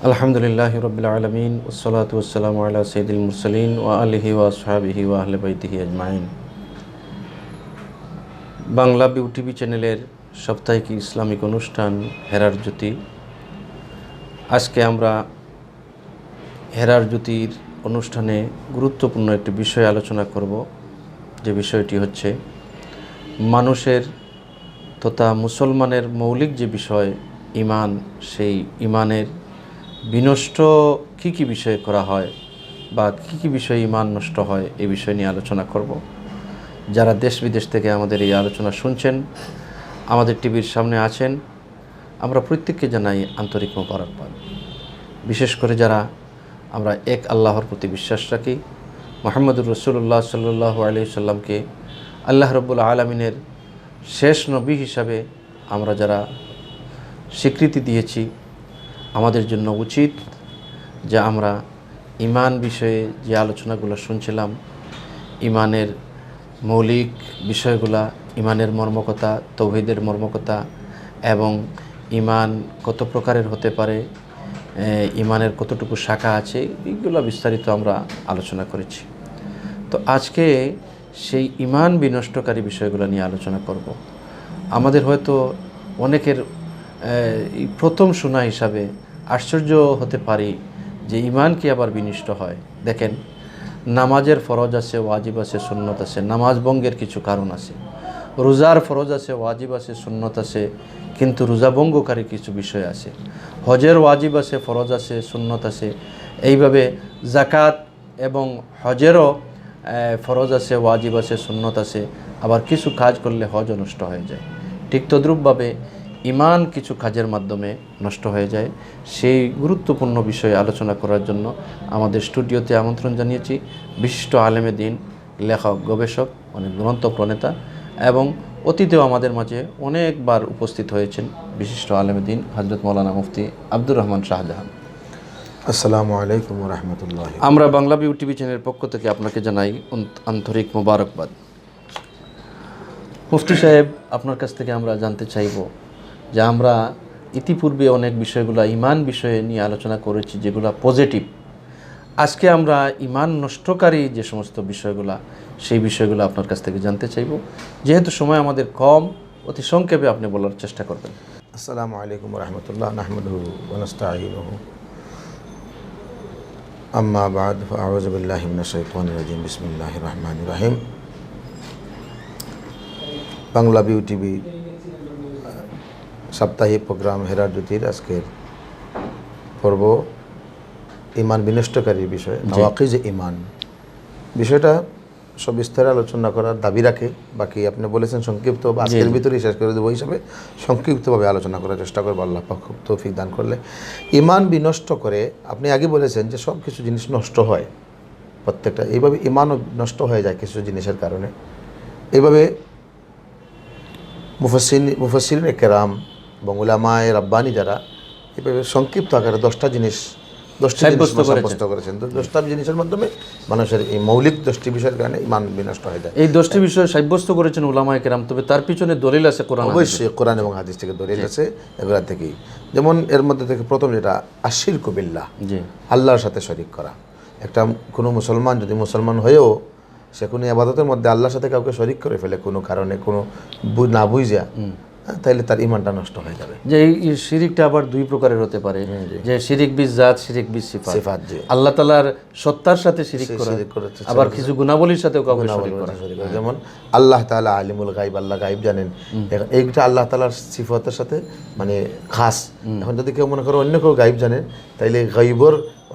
আলহামদুলিল্লাহি রাব্বিল আলামিন ওয়াসসালাতু ওয়াসসালামু আলা সাইয়্যিদিল মুরসালিন ওয়া আলিহি ওয়া আসহাবিহি ওয়া আহলি বাইতিহি আজমাইন। বাংলা ভিউ টিভি চ্যানেলের সাপ্তাহিক ইসলামিক অনুষ্ঠান হেরার জ্যোতি। আজকে আমরা হেরার জ্যোতির অনুষ্ঠানে গুরুত্বপূর্ণ একটি বিষয় আলোচনা করব, যে বিষয়টি হচ্ছে মানুষের তথা মুসলমানের মৌলিক যে বিষয় ঈমান, সেই ঈমানের বিনষ্ট কী কী বিষয়ে করা হয় বা কী কী বিষয়ে ঈমান নষ্ট হয়, এই বিষয় নিয়ে আলোচনা করব। যারা দেশ বিদেশ থেকে আমাদের এই আলোচনা শুনছেন, আমাদের টিভির সামনে আছেন, আমরা প্রত্যেককে জানাই আন্তরিক মোবারকবাদ। বিশেষ করে যারা আমরা এক আল্লাহর প্রতি বিশ্বাস রাখি, মুহাম্মদুর রাসূলুল্লাহ সাল্লাল্লাহু আলাইহি সাল্লামকে আল্লাহ রাব্বুল আলামিনের শেষ নবী হিসাবে আমরা যারা স্বীকৃতি দিয়েছি, আমাদের জন্য উচিত যে আমরা ঈমান বিষয়ে যে আলোচনাগুলো শুনছিলাম, ঈমানের মৌলিক বিষয়গুলা, ঈমানের মর্মকথা, তৌহিদের মর্মকথা এবং ঈমান কত প্রকারের হতে পারে, ঈমানের কতটুকু শাখা আছে, এইগুলো বিস্তারিত আমরা আলোচনা করেছি। তো আজকে সেই ঈমান বিনষ্টকারী বিষয়গুলো নিয়ে আলোচনা করব। আমাদের হয়তো অনেকের প্রথম শোনা হিসাবে আশ্চর্য হতে পারি যে ঈমান কি আবার বিনষ্ট হয়। দেখেন, নামাজের ফরজ আছে, ওয়াজিব আছে, সুন্নত আছে, নামাজ ভঙ্গের কিছু কারণ আছে। রোজার ফরজ আছে, ওয়াজিব আছে, সুন্নত আছে, কিন্তু রোজা ভঙ্গকারী কিছু বিষয় আছে। হজের ওয়াজিব আছে, ফরজ আছে, সুন্নত আছে। এইভাবে যাকাত এবং হজেরও ফরজ আছে, ওয়াজিব আছে, সুন্নত আছে। আবার কিছু কাজ করলে হজ নষ্ট হয়ে যায়। ঠিক তদ্রূপভাবে ঈমান কিছু কাজের মাধ্যমে নষ্ট হয়ে যায়। সেই গুরুত্বপূর্ণ বিষয়ে আলোচনা করার জন্য আমাদের স্টুডিওতে আমন্ত্রণ জানিয়েছি বিশিষ্ট আলেমে দ্বীন, লেখক, গবেষক, অনেক গ্রন্থ প্রণেতা এবং অতীতেও আমাদের মাঝে অনেকবার উপস্থিত হয়েছেন বিশিষ্ট আলেমে দ্বীন হযরত মাওলানা মুফতি আব্দুর রহমান শাহজাহান। আসসালামু আলাইকুম ওয়া রাহমাতুল্লাহ। আমরা বাংলা ভিউ টিভি চ্যানেলের পক্ষ থেকে আপনাকে জানাই আন্তরিক মোবারকবাদ। মুফতি সাহেব, আপনার কাছ থেকে আমরা জানতে চাইব যে আমরা ইতিপূর্বে অনেক বিষয়গুলো ঈমান বিষয়ে নিয়ে আলোচনা করেছি, যেগুলো পজিটিভ। আজকে আমরা ঈমান নষ্টকারী যে সমস্ত বিষয়গুলো, সেই বিষয়গুলো আপনার কাছ থেকে জানতে চাইব। যেহেতু সময় আমাদের কম, অতি সংক্ষেপে আপনি বলার চেষ্টা করবেন। আসসালামু আলাইকুম ওয়া রাহমাতুল্লাহ। নাহমাদুহু ওয়া নাস্তাঈনুহু। আম্মা বা'দ, ফাআউযু বিল্লাহি মিনাশ শাইতানির রাজীম। বিসমিল্লাহির রহমানির রহিম। বাংলা ভিউ টিভি সাপ্তাহিক প্রোগ্রাম হেরার জ্যোতির আজকের পর্ব ঈমান বিনষ্টকারী বিষয়, নাওয়াকিজে ঈমান। বিষয়টা সবিস্তারে আলোচনা করার দাবি রাখে। বাকি আপনি বলেছেন সংক্ষিপ্ত, আজকের ভিতরেই শেষ করে দেবো হিসাবে সংক্ষিপ্তভাবে আলোচনা করার চেষ্টা করবো, আল্লাহ পাক খুব তৌফিক দান করলে। ঈমান বিনষ্ট করে, আপনি আগে বলেছেন যে সব কিছু জিনিস নষ্ট হয়, প্রত্যেকটা এইভাবে ঈমানও নষ্ট হয়ে যায় কিছু জিনিসের কারণে। এইভাবে মুফাসসিরিনে কেরাম এবং উলামায়ে রাব্বানি যারা এভাবে সংক্ষিপ্ত আকারে 10টা জিনিস সাব্যস্ত করেছেন। 10টা জিনিসের মাধ্যমে মানুষের এই মৌলিক 10টি বিষয়ের কারণে ঈমান বিনষ্ট হয়ে যায়। এই 10টি বিষয় সাব্যস্ত করেছেন উলামায়ে কেরাম, তবে তার পিছনে দলিল আছে কোরআন। অবশ্যই কোরআন এবং হাদিস থেকে দলিল আছে, এগুলা থেকেই। যেমন এর মধ্যে থেকে প্রথম যেটা আশিরকু বিল্লাহ, আল্লাহর সাথে শরীক করা। একটা কোনো মুসলমান যদি মুসলমান হয়েও সে কোনো ইবাদতের মধ্যে আল্লাহর সাথে কাউকে শরীক করে ফেলে কোনো কারণে, কোনো না বুঝা, তাইলে তার ঈমানটা নষ্ট হয়ে যাবে। যে এই শিরিকটা আবার দুই প্রকারের হতে পারে, যে শিরিক বিল জাত, শিরিক বিল সিফাত। আল্লাহ তাআলার সত্তার সাথে শিরিক করা, আবার কিছু গুণাবলীর সাথেও কাউকে শরীক করা। যেমন আল্লাহ তাআলা আলিমুল গায়ব, আল্লাহ গায়ব জানেন, এইটা আল্লাহ তাআলার সিফাতের সাথে মানে খাস। এখন যদি কেউ মনে করে অন্য কেউ গায়ব জানেন, তাইলে গায়বর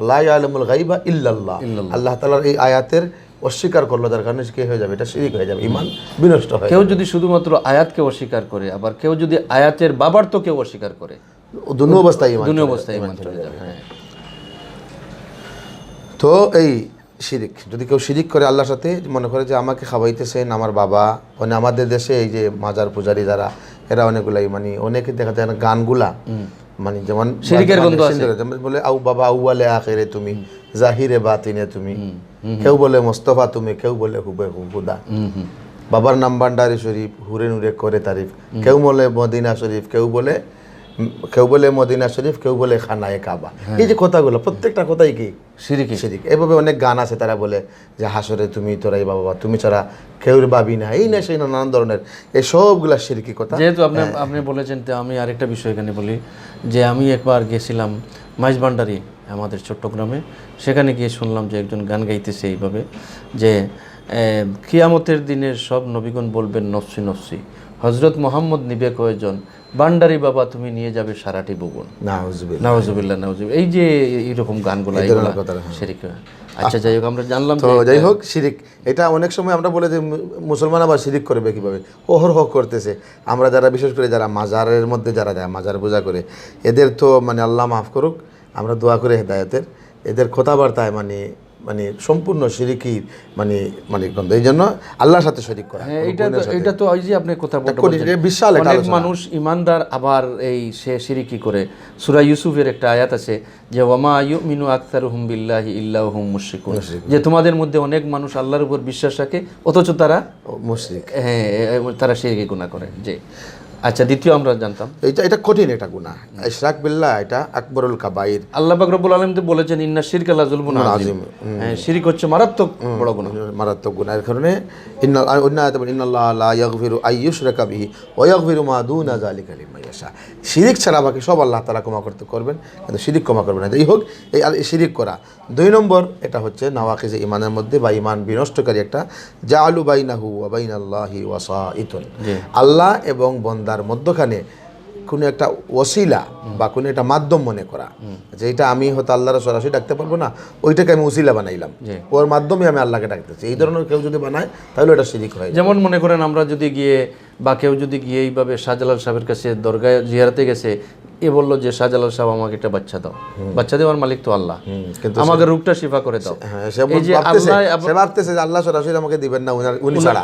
লা ইয়ালামুল গায়বা ইল্লাল্লাহ, আল্লাহ তাআলার এই আয়াতের অস্বীকার করলো, যার কারণে কি হয়ে যাবে? এটা শিরিক হয়ে যাবে, ঈমান বিনষ্ট হয়। কেউ যদি শুধুমাত্র আয়াতকে অস্বীকার করে, আবার কেউ যদি আয়াতের বাবার তো কেউ অস্বীকার করে, দুনো অবস্থায় ঈমান চলে যাবে। তো এই শিরিক, যদি কেউ শিরিক করে আল্লাহর সাথে, মনে করে যে আমাকে খাওয়াইতেছেন আমার বাবা, মানে আমাদের দেশে এই যে মাজার পূজারী যারা, এরা অনেকগুলা মানে অনেকে দেখা যায় গানগুলা মানে যেমন শিরিকের গন্ধ আছে, যেমন বলে আউ বাবা আউয়ালে আখিরে তুমি, জাহিরে বাতিনে তুমি, কেউ বলে মোস্তফা তুমি, কেউ বলে হুবে হুদা, বাবার নাম ভান্ডারি শরীফ, হুরে নুরে করে তারিফ, কেউ বলে মদিনা শরীফ, কেউ বলে কেউ বলে মদিনা শরীফ, কেউ বলে খানায়ে কাবা। এই যে কথাগুলো প্রত্যেকটা কথাই কি শিরিকি। শিরিক। এভাবে অনেক গান আছে, তারা বলে যে হাসরে তুমি তোরাই বাবা, তুমি ছাড়া কেউর ভাবি না, এই না সেই না, নানান ধরনের এই সবগুলা শিরকি কথা। যেহেতু আপনি বলেছেন, তো আমি আরেকটা বিষয় এখানে বলি যে আমি একবার গেছিলাম মাইজবান্ডারি, আমাদের চট্টগ্রামে। সেখানে গিয়ে শুনলাম যে একজন গান গাইতেছে এইভাবে যে কিয়ামতের দিনের সব নবীগণ বলবেন নফসি নফসি, হজরত মোহাম্মদ নিবে কয়জন, বান্ডারি বাবা তুমি নিয়ে যাবে সারাটি ভুবন। নাউজুবিল্লাহ নাউজুবিল্লাহ নাউজুবিল্লাহ। এই যে এইরকম গানগুলো শিরিক। আচ্ছা যাই হোক, আমরা জানলাম তো যাই হোক শিরিক এটা অনেক সময় আমরা বলে যে মুসলমান আবার শিরিক করবে কীভাবে, অহরহ করতেছে। আমরা যারা বিশেষ করে যারা মাজারের মধ্যে যারা যায়, মাজার পূজা করে, এদের তো মানে আল্লাহ মাফ করুক, আমরা দোয়া করে হেদায়েতের, এদের কথাবার্তায় মানে মানে সম্পূর্ণ শিরিকি মানে মানে গন্ধ। এই জন্য আল্লাহর সাথে শরীক করা। হ্যাঁ, এটা তো ওই যে আপনি কথা বলতে বিশাল অনেক মানুষ ইমানদার আবার এই সে শিরিকি করে। সূরা ইউসুফের একটা আয়াত আছে যে ওয়ামা ইউমিনু আকতারুহুম বিল্লাহি ইল্লা হুম মুশরিকুন, যে তোমাদের মধ্যে অনেক মানুষ আল্লাহর উপর বিশ্বাস রাখে অথচ তারা মুশরিক, হ্যাঁ তারা শিরকি গুনাহ করে। যে আচ্ছা, দ্বিতীয় আমরা জানতাম এটা কঠিন, এটা গুনাহ ইশরাক বিল্লাহ, এটা আকবরুল কাবাইর। আল্লাহ পাক রব্বুল আলামিন তো বলেছেন ইন্না শিরকা লাযুলমুন আযীম। হ্যাঁ, শিরক হচ্ছে মারাত্মক বড় গুনাহ, মারাত্মক গুনাহ। এর কারণে ইন্নাল্লাহ লা ইয়াগফিরু আইয়ুশরাকা বিহি ওয়া ইয়াগফিরু মা দুনা যালিকা লিমান ইয়াশা। শিরিক ছাড়া বাকি সব আল্লাহ তাআলা ক্ষমা করবেন, কিন্তু শিরিক ক্ষমা করবেন না। যাই হোক, এই শিরিক করা। 2 নম্বর, এটা হচ্ছে নাওয়াকিজে ঈমানের মধ্যে বা ঈমান বিনষ্টকারী একটা, জাআলু বাইনাহু ওয়া বাইনাল্লাহি ওয়াসাইতুন, আল্লাহ এবং বান্দার মধ্যখানে কোনো একটা ওসিলা বা কোনো একটা মাধ্যম মনে করা, যে এটা আমি হয়তো আল্লাহর সরাসরি ডাকতে পারবো না, ওইটাকে আমি ওসিলা বানাইলাম, ওর মাধ্যমে আমি আল্লাহকে ডাকতেছি। এই ধরনের কেউ যদি বানায় তাহলে এটা শিরিক হয়। যেমন মনে করেন আমরা যদি গিয়ে বা কেউ যদি গিয়ে এইভাবে শাহজালাল সাহেবের কাছে দরগায় জিয়ারতে গেছে, এ বললো যে শাহজালাল সাহেব আমাকে একটা বাচ্চা দাও, বাচ্চা দেওয়ার মালিক তো আল্লাহ, আমাকে রোগটা শিফা করে দাও। এই যে সে ভাবতেছে যে আল্লাহ সরাসরি আমাকে দিবেন না,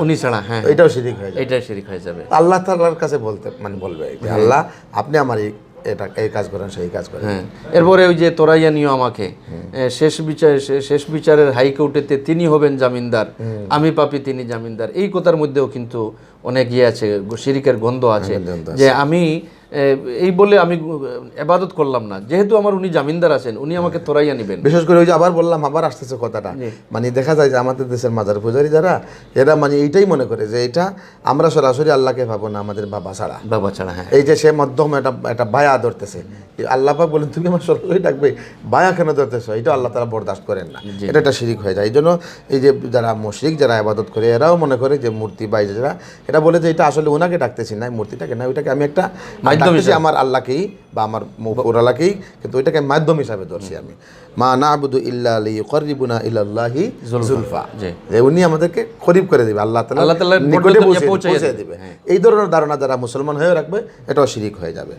উনি ছাড়া, হ্যাঁ এটাও শিরিক হয়ে যাবে, এটাই শিরিক হয়ে যাবে। আল্লাহ তাআলার কাছে বলতে মানে বলবে যে আল্লাহ আপনি আমার এটা এই কাজ করেন, সেই কাজ করেন। হ্যাঁ, এরপরে ওই যে তোরাইয়া নিও আমাকে, শেষ বিচারের হাইকোর্টেতে তিনি হবেন জামিনদার, আমি পাপী তিনি জামিনদার। এই কথার মধ্যেও কিন্তু অনেক ইয়ে আছে, শিরিকের গন্ধ আছে, যে আমি এই বলে আমি ইবাদত করলাম না, যেহেতু আমার উনি জামিনদার আছেন, উনি আমাকে তোরাইয়া নেবেন। বিশেষ করে ওই যে আবার বললাম, আবার আসতেছে কথাটা, মানে দেখা যায় যে আমাদের দেশের মাজার পূজারী যারা, এরা মানে এইটাই মনে করে যে এটা আমরা সরাসরি আল্লাহকে ভাবো না, আমাদের বাবা ছাড়া। হ্যাঁ, এই যে সে মধ্যম একটা বায়া ধরতেছে, আল্লাহ পাক বলেন তুমি আমার সরাসরি ডাকবে, বায়া কেন ধরতেছো? এটা আল্লাহ তাআলা বরদাস্ত করেন না, এটা একটা শিরিক হয়ে যায়। এই জন্য এই যে যারা মুশরিক, যারা ইবাদত করে, এরাও মনে করে যে মূর্তি বা যারা, এটা বলে যে এটা আসলে ওনাকে ডাকতেছি না, মূর্তিটাকে না, ওইটাকে আমি একটা আমার আল্লাহকেই বা আমার আল্লাহকেই, কিন্তু ওইটাকে মাধ্যম হিসাবে ধরছি আমি। মা না'বুদু ইল্লা লিইয়ুকাররিবুনা ইলাল্লাহি যুলফা, যে উনি আমাদেরকে করিব করে দিবে, আল্লাহ তাআলার নিকটে পৌঁছে দিবে। এই ধরনের ধারণা যারা মুসলমান হয়ে রাখবে, এটাও শিরিক হয়ে যাবে।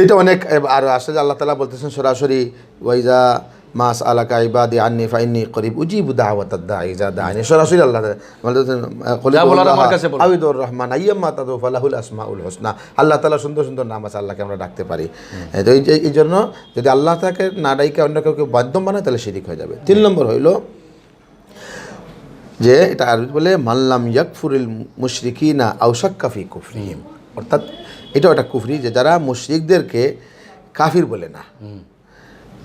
এটা অনেক। আর আসলে আল্লাহ তাআলা বলতেছেন সরাসরি, ওয়াইজা মাস আলাকা ইবাদি আন্নি ফাইন্নি করিব উজিবু দাওয়াতাদ দাঈ ইযা দাআনি। সরাসরি আল্লাহ বলতেছেন আবিদুর রহমান আইয়াম্মা তাদউ ফালাহুল আসমাউল হুসনা। আল্লাহ তাআলা সুন্দর সুন্দর নাম আছে, আল্লাহকে আমরা ডাকতে পারি। তো এই জন্য যদি আল্লাহ তাকে না ডাইকে অন্য কাউকে মাধ্যম বানায়, তাহলে শিরিক হয়ে যাবে। 3 নম্বর হইল যে এটা আরবি বলে মাল্লাম ইয়াকফুরিল মুশরিকিনা আও শাক্কা ফি কুফরিহিম, অর্থাৎ এটাও একটা কুফরি, যে যারা মুশরিকদেরকে কাফির বলে না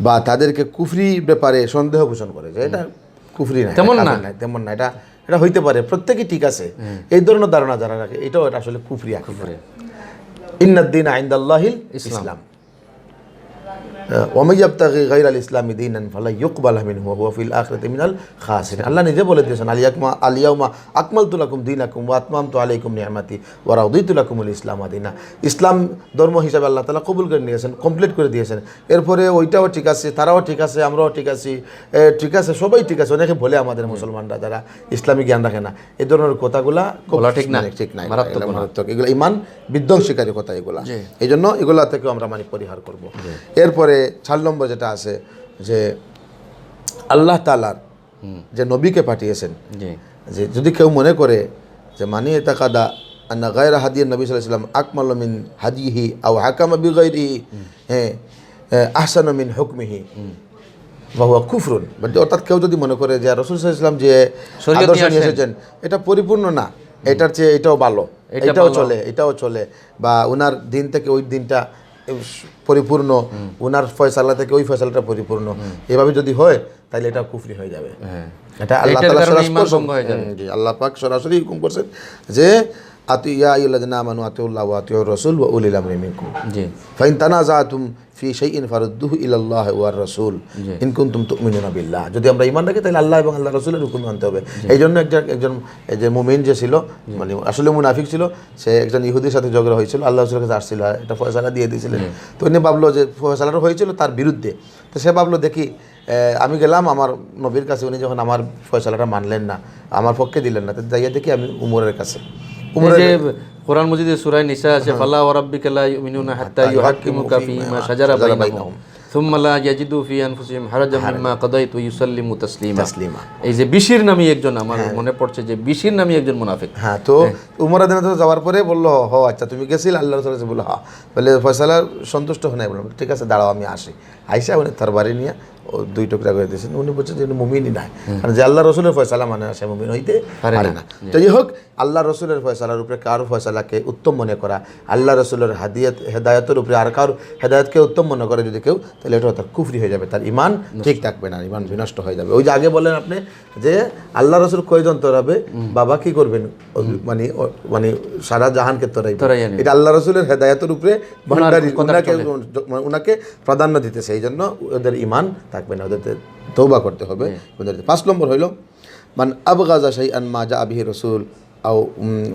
বা তাদেরকে কুফরি ব্যাপারে সন্দেহ পোষণ করে, যে এটা কুফরি না, তেমন না, এটা হইতে পারে, প্রত্যেকেই ঠিক আছে, এই ধরনের ধারণা যারা রাখে, এটাও এটা আসলে কুফরি। ইন্নাদ-দীনা ইনদাল্লাহিল ইসলাম ওয়া মান ইয়াবতাগি গায়রাল ইসলামি দীনান ফালা ইউকবালা মিনহু ওয়া হুয়া ফিল আখিরাতি মিনাল খাসিরিন। আল্লাহ নিজে বলে দিয়েছেন, আল ইয়াউমা আকমালতু লাকুম দীনাকুম ওয়া আতমামতু আলাইকুম নি'মাতি ওয়া রাদিতু লাকুমুল ইসলামা দীনা। ইসলাম ধর্ম হিসাবে আল্লাহ তাআলা কবুল করে নিয়েছেন, কমপ্লিট করে দিয়েছেন। এরপরে ওইটাও ঠিক আছে, তারাও ঠিক আছে, আমরাও ঠিক আছি, ঠিক আছে, সবাই ঠিক আছে। অনেকে বলে আমাদের মুসলমানরা যারা ইসলামী জ্ঞান রাখে না, এই ধরনের কথাগুলা ঠিক নাই, মারাত্মক, এগুলো ঈমান বিধ্বংসীকারী কথা এগুলা। এই জন্য এগুলা থেকে আমরা মানে পরিহার করব। এরপরে 4 নম্বর যেটা আছে, যে আল্লাহ তাআলার যে নবীকে পাঠিয়েছেন, যে যদি কেউ মনে করে যে মানি তাকাদা আন্না গায়রা হাদিয়ান নবী সাল্লাল্লাহু আলাইহি ওয়াসাল্লাম আকমালু মিন হাদিহি আও হাকামা বিগাইরিহি আহসানু মিন হুকমিহি ওয়া হুয়া কুফরুন। অর্থাৎ কেউ যদি মনে করে যে রাসূল সাল্লাল্লাহু আলাইহি ওয়াসাল্লাম যে আদর্শ নিয়ে এসেছেন এটা পরিপূর্ণ না, এটার চেয়ে এটাও ভালো, এটা এটাও ভালো। চলে, এটাও চলে, বা ওনার দিন থেকে ওই দিনটা পরিপূর্ণ, ওনার ফয়সালা থেকে ওই ফয়সালাটা পরিপূর্ণ, এভাবে যদি হয় তাহলে এটা কুফরি হয়ে যাবে। এটা আল্লাহ এটার তাআলা কারণে ঈমান সরাসরি ভঙ্গ হয়ে যাবে। জি, আল্লাহ পাক সরাসরি হুকুম করছেন যে আতিয়া আইয়ুল্লাযিনা আমানু আতিউল্লাহ ওয়া আতিউর রাসূল ওয়া উলিল আমরি মিনকুম জি ফাইন তানাযাতুম ফি শাইইন ফারুদ্দুহু ইলাল্লাহ ওয়ার রাসূল ইন কুনতুম তুমিনুনা বিল্লাহ। যদি আমরা ঈমান রাখি তাহলে আল্লাহ এবং আল্লাহর রাসূলের হুকুম মানতে হবে। এই জন্য একজন এই যে মুমিন যে ছিল, মানে আসলে মুনাফিক ছিল, সে একজন ইহুদির সাথে ঝগড়া হয়েছিল, আল্লাহ রাসূলের কাছে আসছিল, এটা ফয়সালা দিয়ে দিয়েছিলেন। তো উনি ভাবলো যে ফয়সালাটা হয়েছিল তার বিরুদ্ধে, তো সে ভাবলো দেখি আমি গেলাম আমার নবীর কাছে, উনি যখন আমার ফয়সালাটা মানলেন না, আমার পক্ষে দিলেন না, তো যাইয়া দেখি আমি উমরের কাছে। এই যে কোরআন মজিদে সূরা নিসা আছে, ফালা ওয়া রাব্বিকা লা ইউমিনুনা হাত্তা ইউহাক্কিমুকা ফীমা শাজারা বাইনাহুম সুম্মা লা ইয়াজিদু ফি আনফুসিহিম হারাজাম মিম্মা কাদাইতু ওয়ায়ুসাল্লিমু তাসলিমা। এই যে বিশির নামী একজন, আমার মনে পড়ছে যে বিশির নামী একজন মুনাফিক। হ্যাঁ, তো উমর রাদিয়াল্লাহু যাওয়ার পরে বললো, হ আচ্ছা তুমি গেছিল আল্লাহ রাসূলের কাছে? বললো হ্যাঁ। বলে ফয়সালা সন্তুষ্ট হয় নাই? বললাম ঠিক আছে দাঁড়াও আমি আসি। আইসা উনি তার বাড়ি নিয়ে ও 2 টুকরা করে দিয়েছেন। উনি বলছেন যে মুমিনই নাই, কারণ যে আল্লাহ রসুলের ফয়সালা মানে সে মুমিন হইতে পারে না। তো যাই হোক, আল্লাহ রসুলের ফয়সালার উপরে কারো ফয়সালাকে উত্তম মনে করা, আল্লাহ রসুলের হেদায়তের উপরে আর কারো হেদায়তকে উত্তম মনে করে যদি কেউ, তাহলে এটা তার কুফরি হয়ে যাবে, তার ঈমান ঠিক থাকবে না, ঈমান বিনষ্ট হয়ে যাবে। ওই যে আগে বলেন আপনি যে আল্লাহ রসুল কয়জন তোরাবে, বাবা কি করবেন, মানে মানে সারা জাহানকে তোরাই, এটা আল্লাহ রসুলের হেদায়তের উপরে ওনাকে প্রাধান্য দিতেছে, এই জন্য ওদের ঈমান থাকবে না, ওদের তওবা করতে হবে। 5 নম্বর হইল মান আবগাযা শাইআন মা জাআ বিহি রাসূল আও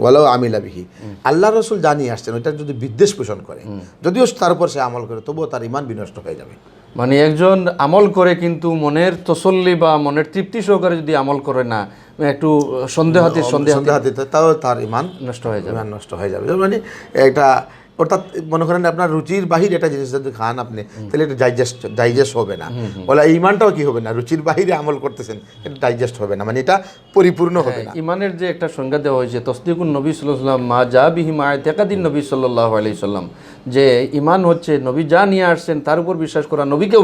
ওয়ালাউ আমিলা বিহি। আল্লাহ রসুল জানিয়ে আসছেন, ওইটা যদি বিদ্বেষ পোষণ করে, যদিও তার উপর সে আমল করে, তবুও তার ঈমান বিনষ্ট হয়ে যাবে। মানে একজন আমল করে কিন্তু মনের তসল্লি বা মনের তৃপ্তি সহকারে যদি আমল করে না, একটু সন্দেহাতীত তাও তার ঈমান নষ্ট হয়ে যাবে, ঈমান নষ্ট হয়ে যাবে। মানে এটা অর্থাৎ মনে করেন আপনার রুচির বাহিরে একটা জিনিস যদি খান আপনি, তাহলে এটা ডাইজেস্ট হবে না। বলে ঈমানটাও কি হবে না, রুচির বাহিরে আমল করতেছেন, এটা ডাইজেস্ট হবে না, মানে এটা পরিপূর্ণ হবে না। ঈমানের যে একটা সংজ্ঞা দেওয়া হয়েছে, তসদিকুন নবী সাল্লাল্লাহু আলাইহি ওয়াসাল্লাম মা জা বিহি মা ইতাকাদিন নবী সাল্লাল্লাহু আলাইহি ওয়াসাল্লাম, যে ঈমান হচ্ছে নবী যা নিয়ে আসছেন তার উপর বিশ্বাস করা, নবীকেও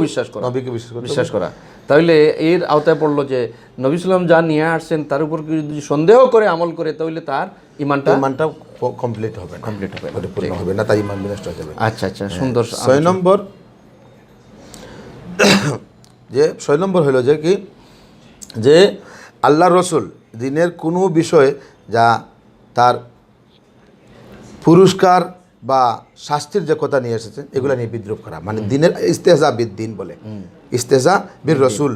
বিশ্বাস করা। তাহলে এর আওতায় পড়লো যে নবী সাল্লাম যা নিয়ে আসছেন তার উপর যদি সন্দেহ করে আমল করে, তাহলে তার ঈমানটা কমপ্লিট হবে না, পরিপূর্ণ হবে না, তাই ঈমান বিনষ্ট হয়ে যাবে। আচ্ছা, সুন্দর। 6 নম্বর যে 6 নম্বর হলো যে কি, যে আল্লাহ রসুল দিনের কোনো বিষয়ে যা তার পুরস্কার বা শাস্তির যে কথা নিয়ে এসেছেন, এগুলো নিয়ে বিদ্রুপ করা, মানে দিনের ইস্তেহজা বিদ্দিন বলে, ইস্তেহজা বির রসুল,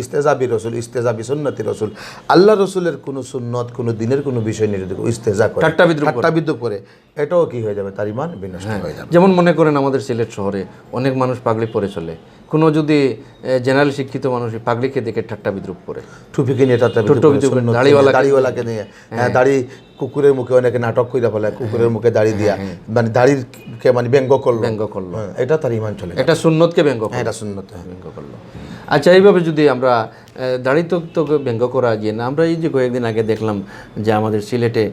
ইস্তেজা বি রসুল, ইস্তেজা বি সুন্নতি রসুল। আল্লাহ রসুলের কোনো সুন্নত, কোনো দিনের কোনো বিষয় নিয়ে যদি ইস্তেজা করে, ঠাট্টা বিদ্রুপ করে, এটাও কি হয়ে যাবে, তার ঈমান বিনষ্ট হয়ে যাবে। যেমন মনে করেন আমাদের সিলেট শহরে অনেক মানুষ পাগড়ি পরে চলে, কোনো যদি জেনারেল শিক্ষিত মানুষ পাগড়িকে দেখে ঠাট্টা বিদ্রুপ করে, টুপিকে নিয়ে দাড়িওয়ালাকে নিয়ে, দাড়ি কুকুরের মুখে অনেকে নাটক করে ফেলে, কুকুরের মুখে দাড়ি দিয়া, মানে দাড়িকে মানে ব্যঙ্গ করলো, এটা তার ঈমান চলে, এটা সুন্নতকে ব্যঙ্গ, এটা সুন্নত ব্যঙ্গ করলো। আচ্ছা, এইভাবে যদি আমরা দাড়ি তো ব্যঙ্গ করা যায় না, আমরা এই যে কয়েকদিন আগে দেখলাম যে আমাদের সিলেটে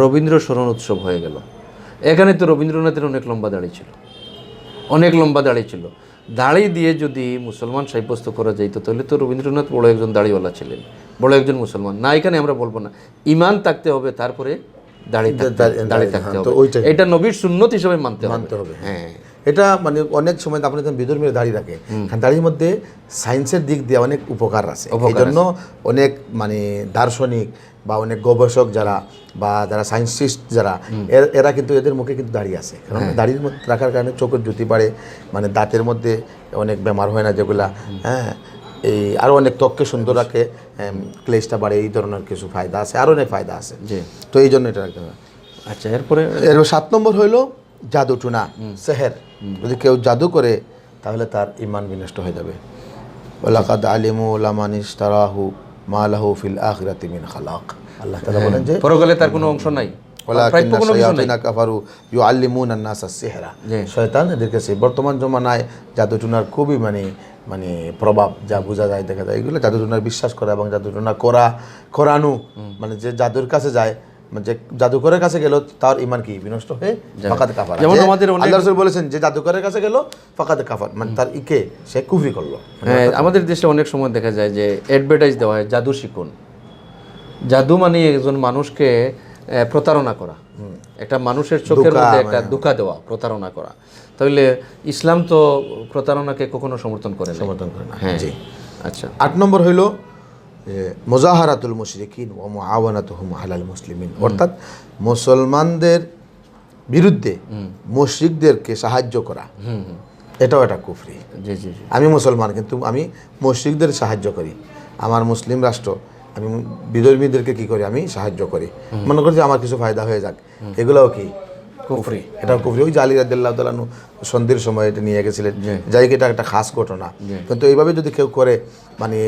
রবীন্দ্র স্মরণ উৎসব হয়ে গেল, এখানে তো রবীন্দ্রনাথের অনেক লম্বা দাড়ি ছিল, দাড়ি দিয়ে যদি মুসলমান সাব্যস্ত করা যাইতো, তাহলে তো রবীন্দ্রনাথ বড় একজন দাড়িওয়ালা ছিলেন, বড় একজন মুসলমান না। এখানে আমরা বলবো না, ঈমান থাকতে হবে, তারপরে দাড়ি থাকতে হবে, এটা নবীর সুন্নত হিসেবে মানতে হবে। হ্যাঁ, এটা মানে অনেক সময় আপনি যখন বিধর্মীর দাড়ি রাখে, দাড়ির মধ্যে সায়েন্সের দিক দিয়ে অনেক উপকার আছে, এই জন্য অনেক মানে দার্শনিক বা অনেক গবেষক যারা বা যারা সায়েন্সিস্ট যারা, এরা কিন্তু এদের মুখে কিন্তু দাড়ি আছে, কারণ দাড়ির মধ্যে রাখার কারণে চোখের জ্যোতি বাড়ে, মানে দাঁতের মধ্যে অনেক বেমার হয় না যেগুলা, হ্যাঁ, এই আরও অনেক ত্বককে সুন্দর রাখে, ক্লেশটা বাড়ে, এই ধরনের কিছু ফায়দা আছে, আরও অনেক ফায়দা আছে, তো এই জন্য এটা রাখতে হবে। আচ্ছা, এরপরে 7 নম্বর হইল জাদু টুনা, সেহের। যদি কেউ জাদু করে তাহলে তার ঈমান বিনষ্ট হয়ে যাবে। ওয়ালাকাদ আলিমু লামান ইশতারাহু মা লাহু ফিল আখিরাতি মিন খালাক। আল্লাহ তাআলা বলেন যে পরকালে তার কোনো অংশ নাই, ওয়ালাকিন্না শায়াতিনা কাফারু ইউআল্লিমুনা আন-নাসা সিহরা। শয়তান এদেরকে বর্তমান জমানায় জাদু টুনার খুবই মানে প্রভাব যা বোঝা যায়, দেখা যায়, এগুলো জাদু টুনার বিশ্বাস করা এবং জাদু টুনা করানো, মানে যে জাদুর কাছে যায়, যে জাদুকরের কাছে গেল তার ঈমান কি বিনষ্ট হয়ে ফাকাদ কাফার। যেমন আমাদের আল্লাহ রাসূল বলেছেন যে জাদুকরের কাছে গেল ফাকাদ কাফার, মানে তার সে কুফরি করলো। হ্যাঁ, আমাদের দেশে অনেক সময় দেখা যায় যে অ্যাডভার্টাইজ দেওয়া হয় জাদু শিখুন, জাদু মানে একজন মানুষকে প্রতারণা করা, একটা মানুষের চোখের মধ্যে একটা ধোঁকা দেওয়া, প্রতারণা করা। তাহলে ইসলাম তো প্রতারণাকে কখনো সমর্থন করে না। হ্যাঁ, জি। আচ্ছা, 8 নম্বর হইল মুজাহারাতুল মুশরিকিন ওয়া মুআওয়ানাতুহুম আলাল মুসলিমিন, অর্থাৎ মুসলমানদের বিরুদ্ধে মুশরিকদেরকে সাহায্য করা, এটাও একটা কুফরি। জি জি জি। আমি মুসলমান কিন্তু আমি মুশরিকদের সাহায্য করি, আমার মুসলিম রাষ্ট্র, আমি বিধর্মীদেরকে কি করি, আমি সাহায্য করি, মনে করি যে আমার কিছু ফায়দা হয়ে যাক, এগুলোও কি কুফরি, এটাও কুফরি। ওই যে আলী রাদিয়াল্লাহু তাআলা আনহু সন্ধির সময় এটা নিয়ে গেছিলেন, যাই এটা একটা খাস ঘটনা, কিন্তু এইভাবে যদি কেউ করে মানে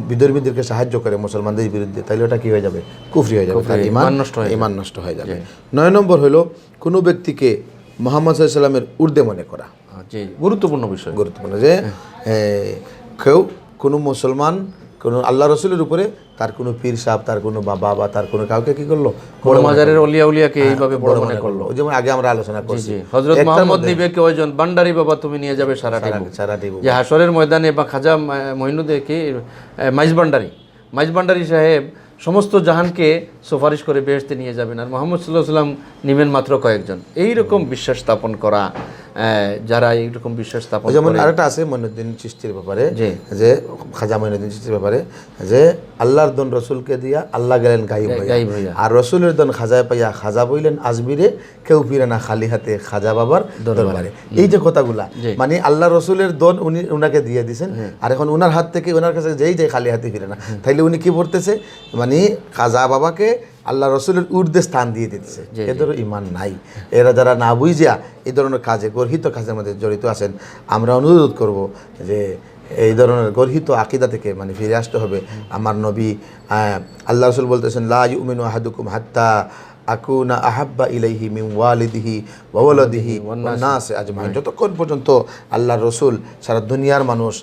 বিধর্মীদেরকে সাহায্য করে মুসলমানদের বিরুদ্ধে, তাহলে ওটা কি হয়ে যাবে, কুফরি হয়ে যাবে, তার ঈমান নষ্ট হয়ে যাবে। 9 নম্বর হলো কোনো ব্যক্তিকে মুহাম্মদ সাল্লাল্লাহু আলাইহি ওয়াসাল্লামের ঊর্ধ্বে মনে করা। গুরুত্বপূর্ণ বিষয়, গুরুত্বপূর্ণ যে কেউ কোনো মুসলমান কোনো আল্লাহ রসুলের উপরে তার কোনো পীর সাহেব, তার কোনো বাবা বা তার কোনো কাউকে কি করলো, বড় মাজারের অলিয়া উলিয়াকে এইভাবে বড় মনে করলো। যেমন আগে আমরা আলোচনা করছি, হযরত মুহাম্মদ নিবে কয়জন, ভান্ডারি বাবা তুমি নিয়ে যাবে সারাটি, যে হাশরের ময়দানে, বা খাজা মঈনুদ্দিন কি মাইজ ভান্ডারি সাহেব সমস্ত জাহানকে সুপারিশ করে বেহেশতে নিয়ে যাবেন, আর মুহাম্মদ সাল্লাল্লাহু আলাইহি ওয়াসাল্লাম নিবেন মাত্র কয়েকজন। এইরকম বিশ্বাস স্থাপন করা, যারা এইরকম বিশ্বাস স্থাপন করে। যেমন আরেকটা আছে মঈনুদ্দিন চিশতির ব্যাপারে, যে খাজা মঈনুদ্দিন চিশতির ব্যাপারে, যে আল্লাহর দন রসুলকে দিয়া আল্লাহ গেলেন গায়েব হইয়া, আর রসুলের দন খাজায় পাইয়া খাজা বইলেন আজমিরে, কেউ ফিরে না খালি হাতে খাজা বাবার দরবারে। এই যে কথাগুলা, মানে আল্লাহ রসুলের দন উনি উনাকে দিয়ে দিয়েছেন, আর এখন উনার হাত থেকে উনার কাছে যেই যে খালি হাতে ফিরে না, তাইলে উনি কি বলতেছে, মানে খাজা বাবাকে আল্লাহ রসুলের ঊর্ধ্বে স্থান দিয়ে দিতেছে। এদেরও ঈমান নাই। এরা যারা না বুঝিয়া এই ধরনের কাজে, গর্হিত কাজের মধ্যে জড়িত আছেন, আমরা অনুরোধ করব যে এই ধরনের গর্হিত আকীদা থেকে মানে ফিরে আসতে হবে। আমার নবী আল্লাহ রসুল বলতেছেন, লা ইউমিনু আহাদুকুম হাত্তা আকুনা আহাব্বা ইলাইহি মিন ওয়ালিদিহি ওয়া ওয়ালাদিহি ওয়ান নাসি আজমাইন। যতক্ষণ পর্যন্ত আল্লাহর রসুল সারা দুনিয়ার মানুষ,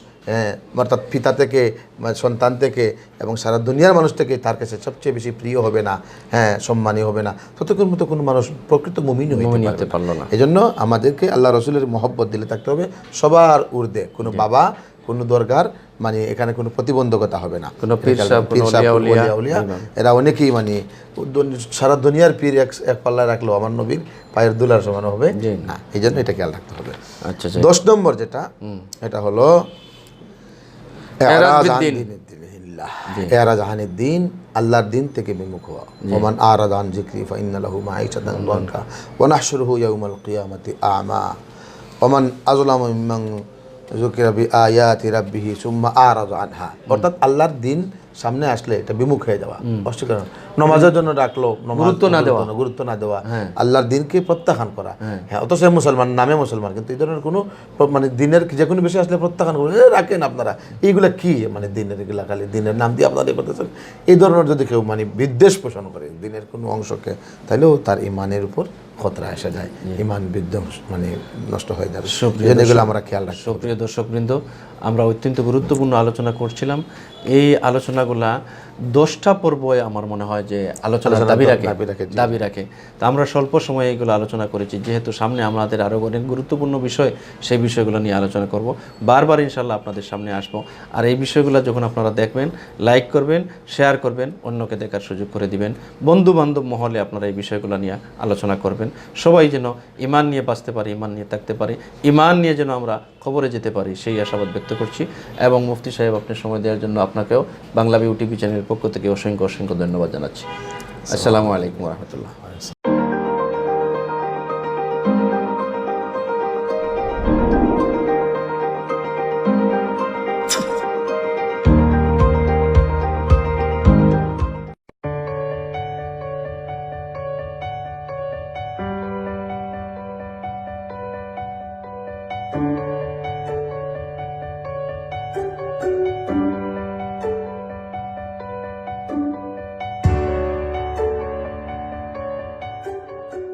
অর্থাৎ পিতা থেকে, সন্তান থেকে এবং সারা দুনিয়ার মানুষ থেকে তার কাছে সবচেয়ে বেশি প্রিয় হবে না, সম্মানী হবে না, ততক্ষণ মতো কোনো মানুষ প্রকৃত মুমিন হতে পারলো না। এই জন্য আমাদেরকে আল্লাহ রসুলের মহব্বত দিলে থাকতে হবে সবার ঊর্ধ্বে। কোনো বাবা, কোনো দরগার, মানে এখানে কোনো প্রতিবন্ধকতা হবে না। কোনো পীর সাহেব, আউলিয়া, এরা অনেকেই মানে সারা দুনিয়ার পীর এক পাল্লায় রাখলেও আমার নবীর পায়ের দুলার সমান হবে না। এই জন্য এটা খেয়াল রাখতে হবে। 10 নম্বর যেটা, এটা হলো এরাজ আনিদ দ্বীন, আল্লাহর দিন থেকে বিমুখ হওয়া। ওমান আরাদা আন যিকরি ফাইন্না লাহু মাঈশাতান দানকা ওয়া নাহশুরুহু ইয়াওমাল কিয়ামাতি আ'মা ওমান আযলামু মিম্মান যুকিরা বিআয়াতি রাব্বিহি সুম্মা আরাদা আনহা। অর্থাৎ আল্লাহর দিন সামনে আসলে এটা বিমুখ হয়ে যাওয়া, অস্বীকার, নামাজের জন্য ডাকলো গুরুত্ব না দেওয়া, আল্লাহর দিনকে প্রত্যাখ্যান করা। হ্যাঁ, অথচ মুসলমান, নামে মুসলমান, কিন্তু এই ধরনের কোনো মানে দিনের যে কোনো বিষয় আসলে প্রত্যাখ্যান করে রাখেন আপনারা। এইগুলা কি মানে দিনের, এগুলা খালি দিনের নাম দিয়ে আপনারা করতেছেন। এই ধরনের যদি কেউ মানে বিদ্বেষ পোষণ করে দিনের কোনো অংশকে, তাহলেও তার ইমানের উপর খতরা এসে যায়, ইমান বিধ্বংস মানে নষ্ট হয়ে যাবে। এগুলো আমরা খেয়াল রাখি। সুপ্রিয় দর্শকবৃন্দ, আমরা অত্যন্ত গুরুত্বপূর্ণ আলোচনা করছিলাম। এই আলোচনাগুলা 10টা পর্বে আমার মনে হয় যে আলোচনা দাবি রাখে। তা আমরা স্বল্প সময়ে এইগুলো আলোচনা করেছি, যেহেতু সামনে আমাদের আরও অনেক গুরুত্বপূর্ণ বিষয়, সেই বিষয়গুলো নিয়ে আলোচনা করব। বারবার ইনশাল্লাহ আপনাদের সামনে আসবো। আর এই বিষয়গুলো যখন আপনারা দেখবেন, লাইক করবেন, শেয়ার করবেন, অন্যকে দেখার সুযোগ করে দিবেন। বন্ধু বান্ধব মহলে আপনারা এই বিষয়গুলো নিয়ে আলোচনা করবেন। সবাই যেন ঈমান নিয়ে বাঁচতে পারি, ঈমান নিয়ে থাকতে পারি, ঈমান নিয়ে যেন আমরা খবরে যেতে পারি, সেই আশাবাদ ব্যক্ত করছি। এবং মুফতি সাহেব, আপনার সময় দেওয়ার জন্য আপনাকেও বাংলাভিউ টিভি চ্যানেলের পক্ষ থেকে অসংখ্য ধন্যবাদ জানাচ্ছি। আসসালামু আলাইকুম ওয়া রাহমাতুল্লাহ।